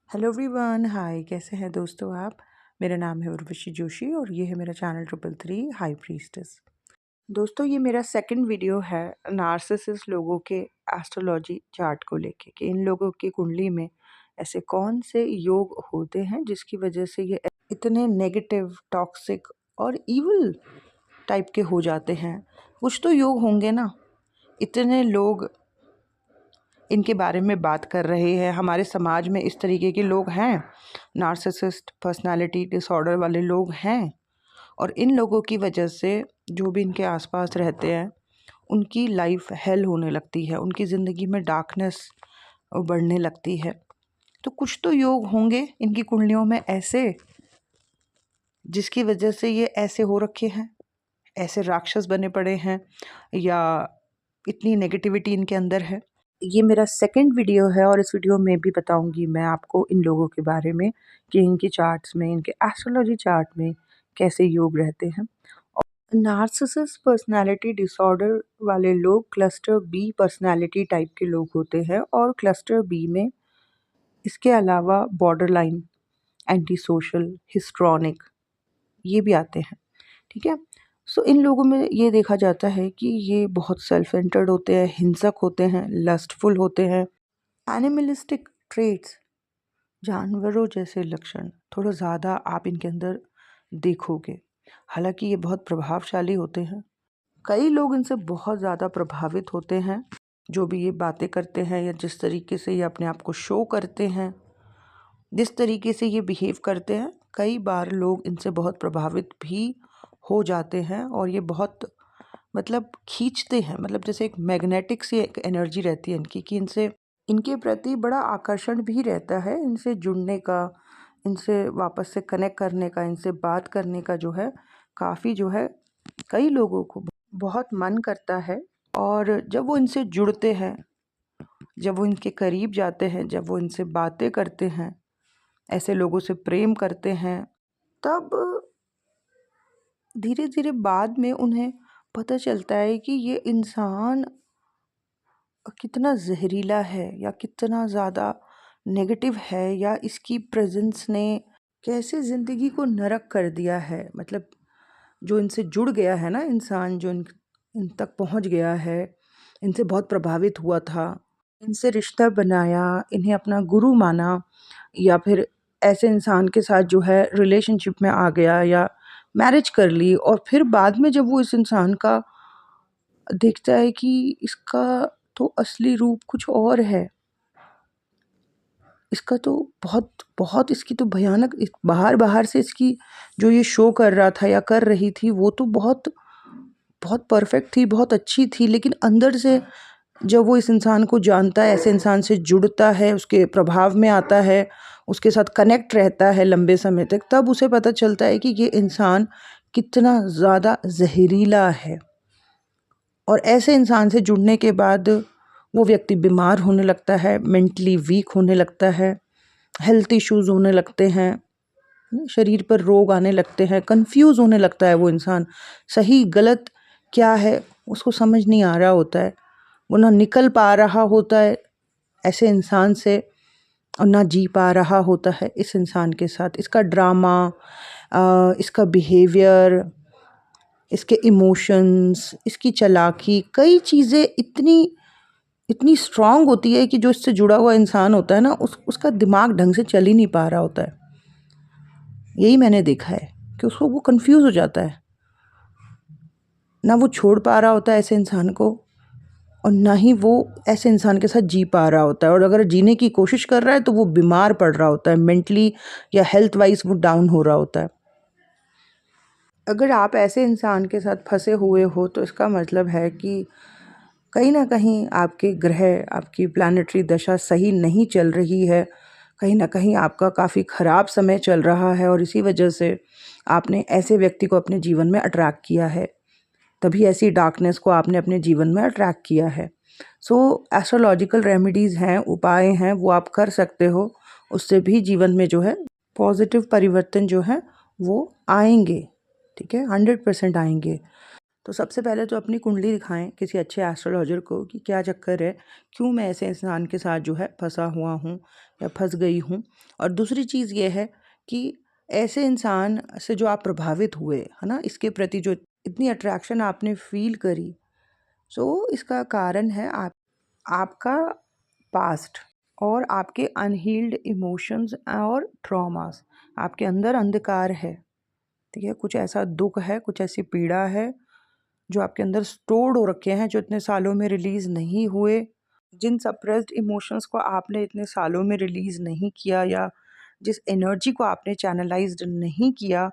Hello everyone, हाय। कैसे हैं दोस्तों आप? मेरा नाम है उर्वशी जोशी और ये है मेरा चैनल 333 हाई प्रीस्टेस। दोस्तों, ये मेरा सेकंड वीडियो है नार्सिसिस्ट लोगों के एस्ट्रोलॉजी चार्ट को लेके कि इन लोगों की कुंडली में ऐसे कौन से योग होते हैं जिसकी वजह से ये इतने नेगेटिव, टॉक्सिक और इविल टाइप के हो जाते हैं। कुछ तो योग होंगे ना। इतने लोग इनके बारे में बात कर रहे हैं। हमारे समाज में इस तरीके के लोग हैं, नार्सिसिस्ट पर्सनालिटी डिसऑर्डर वाले लोग हैं, और इन लोगों की वजह से जो भी इनके आसपास रहते हैं उनकी लाइफ हेल होने लगती है, उनकी ज़िंदगी में डार्कनेस बढ़ने लगती है। तो कुछ तो योग होंगे इनकी कुंडलियों में ऐसे जिसकी वजह से ये ऐसे हो रखे हैं, ऐसे राक्षस बने पड़े हैं, या इतनी नेगेटिविटी इनके अंदर है। ये मेरा सेकंड वीडियो है और इस वीडियो में भी बताऊंगी मैं आपको इन लोगों के बारे में कि इनके चार्ट्स में, इनके एस्ट्रोलॉजी चार्ट में कैसे योग रहते हैं। और नार्सिसिस्ट पर्सनालिटी डिसऑर्डर वाले लोग क्लस्टर बी पर्सनालिटी टाइप के लोग होते हैं, और क्लस्टर बी में इसके अलावा बॉर्डर लाइन, एंटी सोशल, हिस्ट्रॉनिक ये भी आते हैं। ठीक है। सो इन लोगों में ये देखा जाता है कि ये बहुत सेल्फ सेंटर्ड होते हैं, हिंसक होते हैं, लस्टफुल होते हैं, एनिमलिस्टिक ट्रेट्स, जानवरों जैसे लक्षण थोड़ा ज़्यादा आप इनके अंदर देखोगे। हालांकि ये बहुत प्रभावशाली होते हैं। कई लोग इनसे बहुत ज़्यादा प्रभावित होते हैं। जो भी ये बातें करते हैं या जिस तरीके से ये अपने आप को शो करते हैं, जिस तरीके से ये बिहेव करते हैं, कई बार लोग इनसे बहुत प्रभावित भी हो जाते हैं और ये बहुत खींचते हैं। जैसे एक मैग्नेटिक सी एक एनर्जी रहती है इनकी कि इनसे, इनके प्रति बड़ा आकर्षण भी रहता है, इनसे जुड़ने का, इनसे वापस से कनेक्ट करने का, इनसे बात करने का जो है काफ़ी जो है कई लोगों को बहुत मन करता है। और जब वो इनसे जुड़ते हैं, जब वो इनके करीब जाते हैं, जब वो इनसे बातें करते हैं, ऐसे लोगों से प्रेम करते हैं, तब धीरे धीरे बाद में उन्हें पता चलता है कि ये इंसान कितना जहरीला है या कितना ज़्यादा नेगेटिव है, या इसकी प्रेजेंस ने कैसे ज़िंदगी को नरक कर दिया है। जो इनसे जुड़ गया है ना इंसान, जो इन तक पहुंच गया है, इनसे बहुत प्रभावित हुआ था, इनसे रिश्ता बनाया, इन्हें अपना गुरु माना, या फिर ऐसे इंसान के साथ जो है रिलेशनशिप में आ गया या मैरिज कर ली, और फिर बाद में जब वो इस इंसान का देखता है कि इसका तो असली रूप कुछ और है, इसका तो बहुत बहुत इसकी तो भयानक, बाहर बाहर से इसकी जो ये शो कर रहा था या कर रही थी वो तो बहुत बहुत परफेक्ट थी, बहुत अच्छी थी, लेकिन अंदर से जब वो इस इंसान को जानता है, ऐसे इंसान से जुड़ता है, उसके प्रभाव में आता है, उसके साथ कनेक्ट रहता है लंबे समय तक, तब उसे पता चलता है कि ये इंसान कितना ज़्यादा जहरीला है। और ऐसे इंसान से जुड़ने के बाद वो व्यक्ति बीमार होने लगता है, मेंटली वीक होने लगता है, हेल्थ इश्यूज़ होने लगते हैं, शरीर पर रोग आने लगते हैं, कंफ्यूज होने लगता है वो इंसान, सही गलत क्या है उसको समझ नहीं आ रहा होता है, वो ना निकल पा रहा होता है ऐसे इंसान से, और ना जी पा रहा होता है इस इंसान के साथ। इसका ड्रामा, इसका बिहेवियर, इसके इमोशंस, इसकी चालाकी, कई चीज़ें इतनी इतनी स्ट्रांग होती है कि जो इससे जुड़ा हुआ इंसान होता है ना, उसका दिमाग ढंग से चल ही नहीं पा रहा होता है। यही मैंने देखा है कि उसको वो कंफ्यूज हो जाता है, ना वो छोड़ पा रहा होता है ऐसे इंसान को, और ना ही वो ऐसे इंसान के साथ जी पा रहा होता है, और अगर जीने की कोशिश कर रहा है तो वो बीमार पड़ रहा होता है, मेंटली या हेल्थ वाइज वो डाउन हो रहा होता है। अगर आप ऐसे इंसान के साथ फंसे हुए हो तो इसका मतलब है कि कहीं ना कहीं आपके ग्रह, आपकी प्लानिटरी दशा सही नहीं चल रही है, कहीं ना कहीं आपका काफ़ी ख़राब समय चल रहा है, और इसी वजह से आपने ऐसे व्यक्ति को अपने जीवन में अट्रैक्ट किया है, तभी ऐसी डार्कनेस को आपने अपने जीवन में अट्रैक्ट किया है। सो एस्ट्रोलॉजिकल रेमेडीज़ हैं, उपाय हैं, वो आप कर सकते हो, उससे भी जीवन में जो है पॉजिटिव परिवर्तन जो है वो आएंगे। ठीक है, 100% आएंगे। तो सबसे पहले तो अपनी कुंडली दिखाएं किसी अच्छे एस्ट्रोलॉजर को कि क्या चक्कर है, क्यों मैं ऐसे इंसान के साथ जो है फंसा हुआ हूँ या फंस गई हूँ। और दूसरी चीज़ ये है कि ऐसे इंसान से जो आप प्रभावित हुए है ना, इसके प्रति जो इतनी अट्रैक्शन आपने फील करी, सो इसका कारण है आपका पास्ट और आपके अनहील्ड इमोशंस और ट्रॉमास। आपके अंदर अंधकार है, ठीक है, कुछ ऐसा दुख है, कुछ ऐसी पीड़ा है जो आपके अंदर स्टोर्ड हो रखे हैं, जो इतने सालों में रिलीज नहीं हुए। जिन सप्रेस्ड इमोशंस को आपने इतने सालों में रिलीज नहीं किया या जिस एनर्जी को आपने चैनलाइज्ड नहीं किया,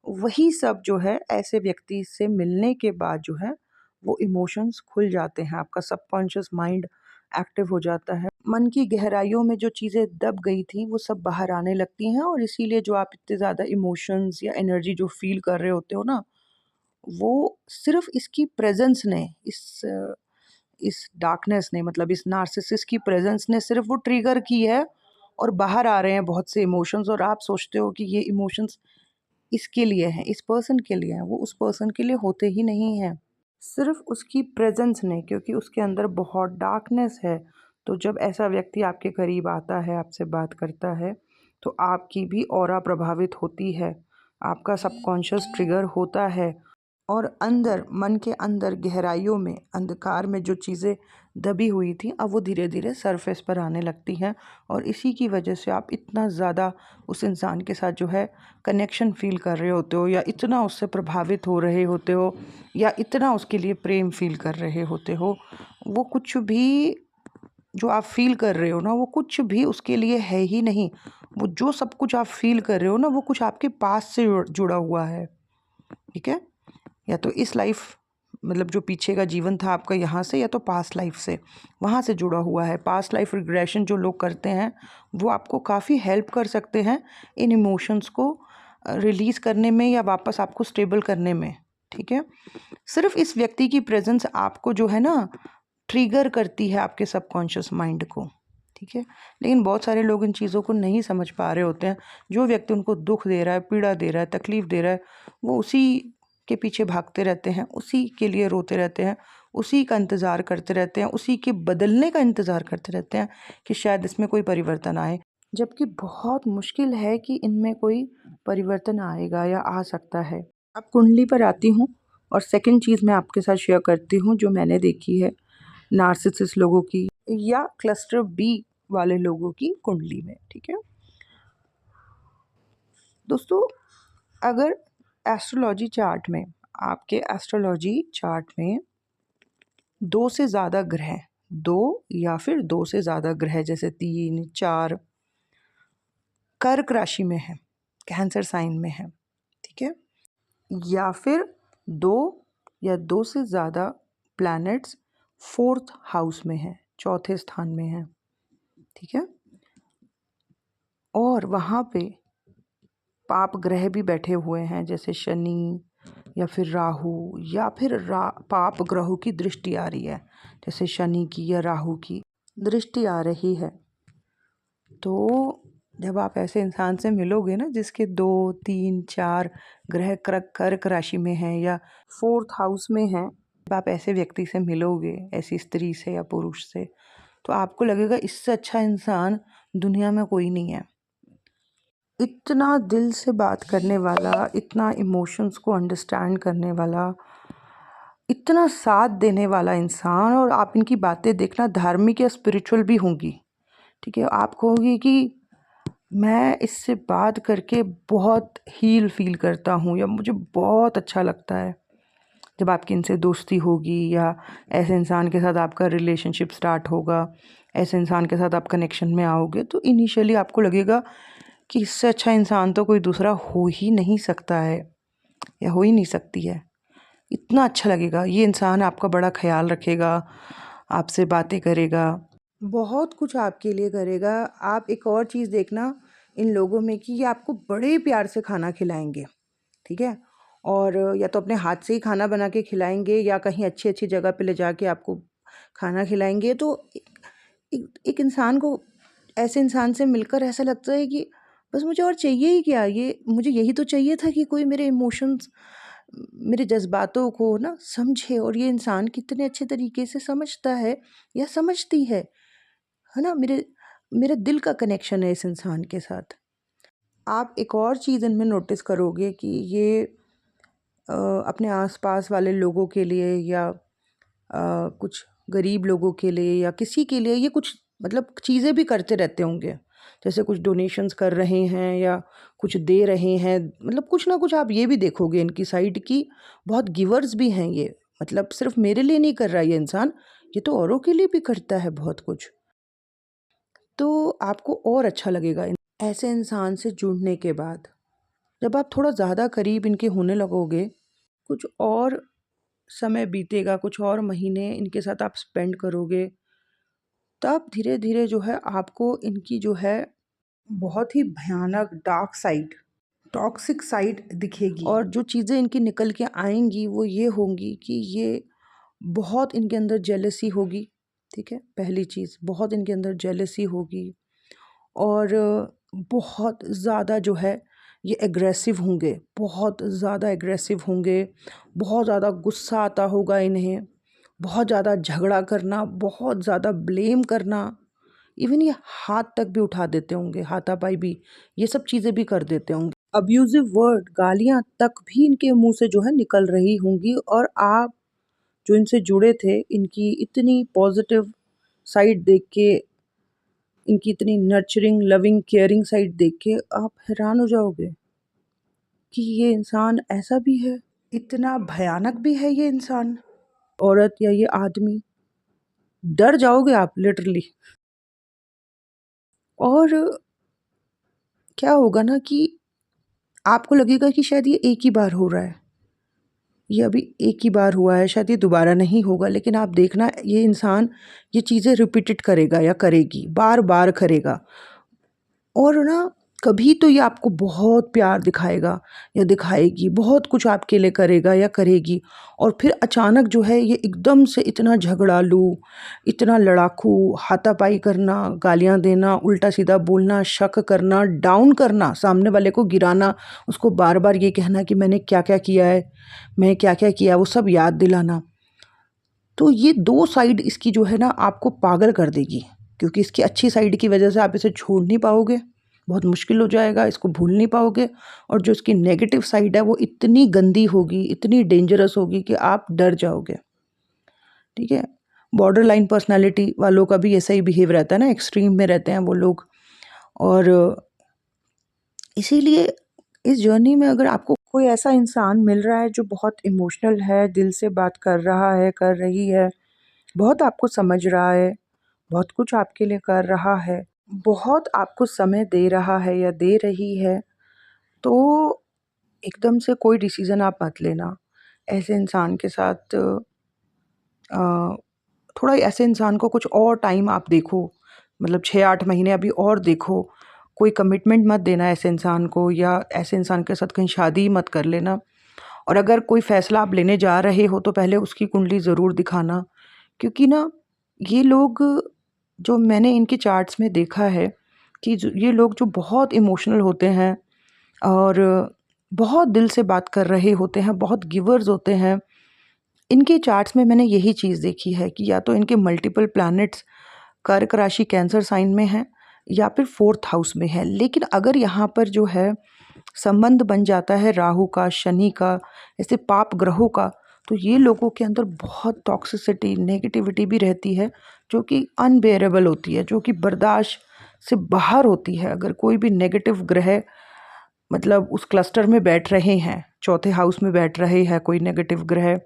वही सब जो है ऐसे व्यक्ति से मिलने के बाद जो है वो इमोशंस खुल जाते हैं। आपका सबकॉन्शियस माइंड एक्टिव हो जाता है, मन की गहराइयों में जो चीज़ें दब गई थी वो सब बाहर आने लगती हैं। और इसीलिए जो आप इतने ज़्यादा इमोशंस या एनर्जी जो फील कर रहे होते हो ना, वो सिर्फ इसकी प्रेजेंस ने, इस डार्कनेस ने, मतलब इस नार्सिसिस्ट की प्रेजेंस ने सिर्फ वो ट्रिगर की है और बाहर आ रहे हैं बहुत से इमोशंस। और आप सोचते हो कि ये इमोशंस इसके लिए हैं, इस पर्सन के लिए हैं, वो उस पर्सन के लिए होते ही नहीं हैं, सिर्फ उसकी प्रेजेंस ने, क्योंकि उसके अंदर बहुत डार्कनेस है। तो जब ऐसा व्यक्ति आपके करीब आता है, आपसे बात करता है, तो आपकी भी ऑरा प्रभावित होती है, आपका सबकॉन्शियस ट्रिगर होता है। और अंदर, मन के अंदर गहराइयों में, अंधकार में जो चीज़ें दबी हुई थी, अब वो धीरे धीरे सरफेस पर आने लगती हैं। और इसी की वजह से आप इतना ज़्यादा उस इंसान के साथ जो है कनेक्शन फील कर रहे होते हो, या इतना उससे प्रभावित हो रहे होते हो, या इतना उसके लिए प्रेम फील कर रहे होते हो। वो कुछ भी जो आप फील कर रहे हो ना, वो कुछ भी उसके लिए है ही नहीं। वो जो सब कुछ आप फील कर रहे हो ना, वो कुछ आपके पास से जुड़ा हुआ है, ठीक है। या तो इस लाइफ, मतलब जो पीछे का जीवन था आपका यहाँ से, या तो पास्ट लाइफ से, वहाँ से जुड़ा हुआ है। पास्ट लाइफ रिग्रेशन जो लोग करते हैं वो आपको काफ़ी हेल्प कर सकते हैं इन इमोशंस को रिलीज़ करने में या वापस आपको स्टेबल करने में, ठीक है। सिर्फ इस व्यक्ति की प्रेजेंस आपको जो है ना ट्रिगर करती है, आपके सबकॉन्शियस माइंड को, ठीक है। लेकिन बहुत सारे लोग इन चीज़ों को नहीं समझ पा रहे होते हैं। जो व्यक्ति उनको दुख दे रहा है, पीड़ा दे रहा है, तकलीफ़ दे रहा है, वो उसी के पीछे भागते रहते हैं, उसी के लिए रोते रहते हैं, उसी का इंतज़ार करते रहते हैं, उसी के बदलने का इंतज़ार करते रहते हैं कि शायद इसमें कोई परिवर्तन आए। जबकि बहुत मुश्किल है कि इनमें कोई परिवर्तन आएगा या आ सकता है। अब कुंडली पर आती हूँ, और सेकंड चीज़ मैं आपके साथ शेयर करती हूँ जो मैंने देखी है नार्सिसिस्ट लोगों की या क्लस्टर बी वाले लोगों की कुंडली में, ठीक है दोस्तों। अगर एस्ट्रोलॉजी चार्ट में, आपके एस्ट्रोलॉजी चार्ट में दो से ज़्यादा ग्रह, दो या फिर दो से ज़्यादा ग्रह, जैसे 3, 4 कर्क राशि में है, कैंसर साइन में है, ठीक है, या फिर दो या दो से ज़्यादा प्लैनेट्स फोर्थ हाउस में है, चौथे स्थान में है, ठीक है, और वहाँ पे पाप ग्रह भी बैठे हुए हैं, जैसे शनि या फिर राहु, या फिर पाप ग्रहों की दृष्टि आ रही है, जैसे शनि की या राहु की दृष्टि आ रही है। तो जब आप ऐसे इंसान से मिलोगे ना, जिसके 2, 3, 4 ग्रह कर्क राशि में हैं या फोर्थ हाउस में हैं, जब आप ऐसे व्यक्ति से मिलोगे, ऐसी स्त्री से या पुरुष से, तो आपको लगेगा इससे अच्छा इंसान दुनिया में कोई नहीं है। इतना दिल से बात करने वाला, इतना इमोशंस को अंडरस्टैंड करने वाला, इतना साथ देने वाला इंसान। और आप इनकी बातें देखना, धार्मिक या स्पिरिचुअल भी होंगी, ठीक है। आप कहोगे कि मैं इससे बात करके बहुत हील फील करता हूँ, या मुझे बहुत अच्छा लगता है। जब आपकी इनसे दोस्ती होगी या ऐसे इंसान के साथ आपका रिलेशनशिप स्टार्ट होगा, ऐसे इंसान के साथ आप कनेक्शन में आओगे, तो इनिशियली आपको लगेगा कि इससे अच्छा इंसान तो कोई दूसरा हो ही नहीं सकता है, या हो ही नहीं सकती है। इतना अच्छा लगेगा, ये इंसान आपका बड़ा ख्याल रखेगा, आपसे बातें करेगा, बहुत कुछ आपके लिए करेगा। आप एक और चीज़ देखना इन लोगों में कि ये आपको बड़े प्यार से खाना खिलाएंगे, ठीक है, और या तो अपने हाथ से ही खाना बना के खिलाएंगे, या कहीं अच्छी अच्छी जगह पे ले जाके आपको खाना खिलाएंगे। तो एक इंसान को, ऐसे इंसान से मिलकर ऐसा लगता है कि बस मुझे और चाहिए ही क्या, ये मुझे यही तो चाहिए था कि कोई मेरे इमोशंस मेरे जज़्बातों को ना समझे, और ये इंसान कितने अच्छे तरीके से समझता है या समझती है ना? मेरे दिल का कनेक्शन है इस इंसान के साथ। आप एक और चीज़ इनमें नोटिस करोगे कि ये अपने आस-पास वाले लोगों के लिए या कुछ गरीब लोगों के लिए या किसी के लिए ये कुछ मतलब चीज़ें भी करते रहते होंगे। जैसे कुछ डोनेशंस कर रहे हैं या कुछ दे रहे हैं, मतलब कुछ ना कुछ आप ये भी देखोगे इनकी साइड की बहुत गिवर्स भी हैं ये। मतलब सिर्फ़ मेरे लिए नहीं कर रहा ये इंसान, ये तो औरों के लिए भी करता है बहुत कुछ। तो आपको और अच्छा लगेगा ऐसे इंसान से जुड़ने के बाद। जब आप थोड़ा ज़्यादा करीब इनके होने लगोगे, कुछ और समय बीतेगा, कुछ और महीने इनके साथ आप स्पेंड करोगे, तब धीरे-धीरे जो है आपको इनकी जो है बहुत ही भयानक डार्क साइड, टॉक्सिक साइड दिखेगी। और जो चीज़ें इनकी निकल के आएँगी वो ये होंगी कि ये बहुत इनके अंदर जेलसी होगी, ठीक है? पहली चीज़, बहुत इनके अंदर जेलसी होगी और बहुत ज़्यादा जो है ये एग्रेसिव होंगे, बहुत ज़्यादा एग्रेसिव होंगे, बहुत ज़्यादा गुस्सा आता होगा इन्हें, बहुत ज़्यादा झगड़ा करना, बहुत ज़्यादा ब्लेम करना, इवन ये हाथ तक भी उठा देते होंगे, हाथापाई भी, ये सब चीज़ें भी कर देते होंगे। अब्यूज़िव वर्ड, गालियाँ तक भी इनके मुँह से जो है निकल रही होंगी, और आप जो इनसे जुड़े थे, इनकी इतनी पॉज़िटिव साइड देख के, इनकी इतनी नर्चरिंग, लविंग, केयरिंग साइड देख के आप हैरान हो जाओगे कि ये इंसान ऐसा भी है, इतना भयानक भी है ये इंसान, औरत या ये आदमी। डर जाओगे आप लिटरली। और क्या होगा ना कि आपको लगेगा कि शायद ये एक ही बार हो रहा है, ये अभी एक ही बार हुआ है, शायद ये दोबारा नहीं होगा, लेकिन आप देखना ये इंसान ये चीज़ें रिपीटेड करेगा या करेगी, बार-बार करेगा। और ना कभी तो ये आपको बहुत प्यार दिखाएगा या दिखाएगी, बहुत कुछ आपके लिए करेगा या करेगी, और फिर अचानक जो है ये एकदम से इतना झगड़ालू, इतना लड़ाकू, हाथापाई करना, गालियाँ देना, उल्टा-सीधा बोलना, शक करना, डाउन करना, सामने वाले को गिराना, उसको बार-बार ये कहना कि मैंने क्या-क्या किया है, मैं क्या-क्या किया, वो सब याद दिलाना। तो ये 2 साइड इसकी जो है ना आपको पागल कर देगी, क्योंकि इसकी अच्छी साइड की वजह से आप इसे छोड़ नहीं पाओगे, बहुत मुश्किल हो जाएगा, इसको भूल नहीं पाओगे, और जो इसकी नेगेटिव साइड है वो इतनी गंदी होगी, इतनी डेंजरस होगी कि आप डर जाओगे, ठीक है? बॉर्डर लाइन पर्सनैलिटी वालों का भी ऐसा ही बिहेव रहता है ना, एक्सट्रीम में रहते हैं वो लोग। और इसीलिए इस जर्नी में अगर आपको कोई ऐसा इंसान मिल रहा है जो बहुत इमोशनल है, दिल से बात कर रहा है, कर रही है, बहुत आपको समझ रहा है, बहुत कुछ आपके लिए कर रहा है, बहुत आपको समय दे रहा है या दे रही है, तो एकदम से कोई डिसीज़न आप मत लेना। ऐसे इंसान के साथ अ, थोड़ा ऐसे इंसान को कुछ और टाइम आप देखो, मतलब 6-8 महीने अभी और देखो। कोई कमिटमेंट मत देना ऐसे इंसान को, या ऐसे इंसान के साथ कहीं शादी ही मत कर लेना। और अगर कोई फ़ैसला आप लेने जा रहे हो तो पहले उसकी कुंडली ज़रूर दिखाना, क्योंकि ना ये लोग, जो मैंने इनके चार्ट्स में देखा है कि जो ये लोग जो बहुत इमोशनल होते हैं और बहुत दिल से बात कर रहे होते हैं, बहुत गिवर्स होते हैं, इनके चार्ट्स में मैंने यही चीज़ देखी है कि या तो इनके मल्टीपल प्लैनेट्स कर्क राशि कैंसर साइन में हैं या फिर 4th हाउस में है। लेकिन अगर यहाँ पर जो है संबंध बन जाता है राहु का, शनि का, ऐसे पाप ग्रहों का, तो ये लोगों के अंदर बहुत टॉक्सिसिटी, नेगेटिविटी भी रहती है, जो कि अनबेरेबल होती है, जो कि बर्दाश्त से बाहर होती है। अगर कोई भी नेगेटिव ग्रह मतलब उस क्लस्टर में बैठ रहे हैं, 4थे हाउस में बैठ रहे हैं कोई नेगेटिव ग्रह,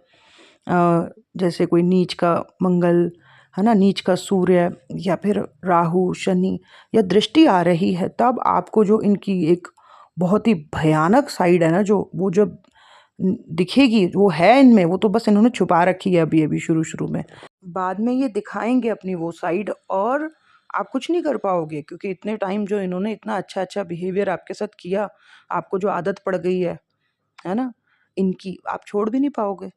जैसे कोई नीच का मंगल, है ना? नीच का सूर्य या फिर राहु, शनि, या दृष्टि आ रही है, तब आपको जो इनकी एक बहुत ही भयानक साइड है ना, जो वो जब दिखेगी, वो है इनमें, वो तो बस इन्होंने छुपा रखी है अभी-अभी शुरू-शुरू में। बाद में ये दिखाएँगे अपनी वो साइड, और आप कुछ नहीं कर पाओगे, क्योंकि इतने टाइम जो इन्होंने इतना अच्छा-अच्छा बिहेवियर आपके साथ किया, आपको जो आदत पड़ गई है ना? इनकी, आप छोड़ भी नहीं पाओगे।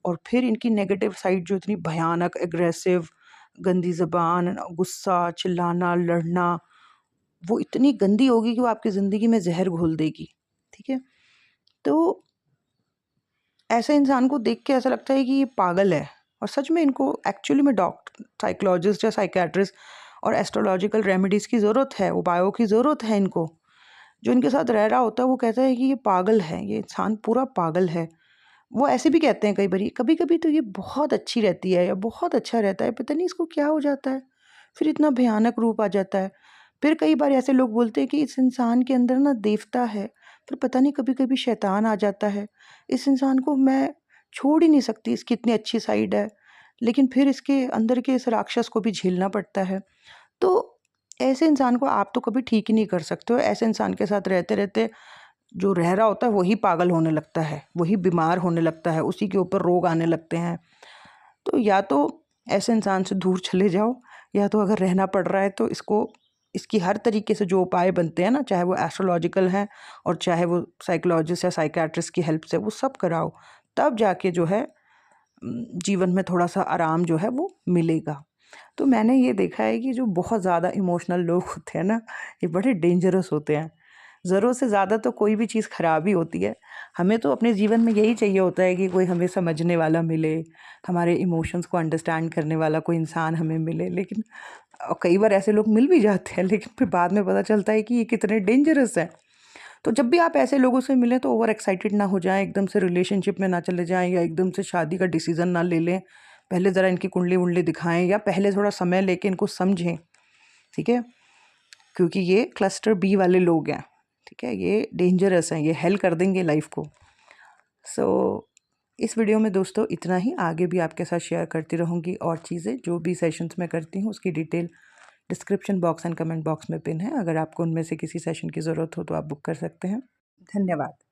और फिर इनकी नेगेटिव साइड जो इतनी भयानक, एग्रेसिव, गंदी ज़बान, गुस्सा, चिल्लाना, लड़ना, वो इतनी गंदी होगी कि वो आपकी ज़िंदगी में ज़हर घोल देगी, ठीक है? तो ऐसे इंसान को देख के ऐसा लगता है कि ये पागल है। और सच में इनको एक्चुअली में डॉक्टर, साइकोलॉजिस्ट या साइकियाट्रिस्ट और एस्ट्रोलॉजिकल रेमेडीज़ की ज़रूरत है, उपायों की ज़रूरत है इनको। जो इनके साथ रह रहा होता है वो कहता है कि ये पागल है, ये इंसान पूरा पागल है। वो ऐसे भी कहते हैं कई बारी, कभी-कभी तो ये बहुत अच्छी रहती है या बहुत अच्छा रहता है, पता नहीं इसको क्या हो जाता है, फिर इतना भयानक रूप आ जाता है। फिर कई बार ऐसे लोग बोलते हैं कि इस इंसान के अंदर ना देवता है, फिर पता नहीं कभी-कभी शैतान आ जाता है। इस इंसान को मैं छोड़ ही नहीं सकती, इसकी इतनी अच्छी साइड है, लेकिन फिर इसके अंदर के इस राक्षस को भी झेलना पड़ता है। तो ऐसे इंसान को आप तो कभी ठीक ही नहीं कर सकते हो। ऐसे इंसान के साथ रहते-रहते जो रह रहा होता है वही पागल होने लगता है, वही बीमार होने लगता है, उसी के ऊपर रोग आने लगते हैं। तो या तो ऐसे इंसान से दूर चले जाओ, या तो अगर रहना पड़ रहा है तो इसकी हर तरीके से जो उपाय बनते हैं ना, चाहे वो एस्ट्रोलॉजिकल हैं और चाहे वो साइकोलॉजिस्ट या साइकियाट्रिस्ट की हेल्प से, वो सब कराओ। तब जाके जो है जीवन में थोड़ा-सा आराम जो है वो मिलेगा। तो मैंने ये देखा है कि जो बहुत ज़्यादा इमोशनल लोग होते हैं ना, ये बड़े डेंजरस होते हैं। ज़रूरत से ज़्यादा तो कोई भी चीज़ ख़राब ही होती है। हमें तो अपने जीवन में यही चाहिए होता है कि कोई हमें समझने वाला मिले, हमारे इमोशंस को अंडरस्टैंड करने वाला कोई इंसान हमें मिले। लेकिन कई बार ऐसे लोग मिल भी जाते हैं, लेकिन फिर बाद में पता चलता है कि ये कितने डेंजरस हैं। तो जब भी आप ऐसे लोगों से मिलें तो ओवर एक्साइटेड ना हो जाएँ, एकदम से रिलेशनशिप में ना चले जाएँ या एकदम से शादी का डिसीज़न ना ले लें। पहले ज़रा इनकी कुंडली-वुंडली दिखाएँ या पहले थोड़ा समय लेके इनको समझें, ठीक है? क्योंकि ये क्लस्टर बी वाले लोग हैं, ठीक है? ये डेंजरस हैं, ये हेल कर देंगे लाइफ़ को। सो इस वीडियो में दोस्तों इतना ही। आगे भी आपके साथ शेयर करती रहूँगी और चीज़ें, जो भी सेशंस मैं करती हूँ उसकी detail description box and comment box में पिन है। अगर आपको उनमें से किसी सेशन की ज़रूरत हो तो आप बुक कर सकते हैं। धन्यवाद।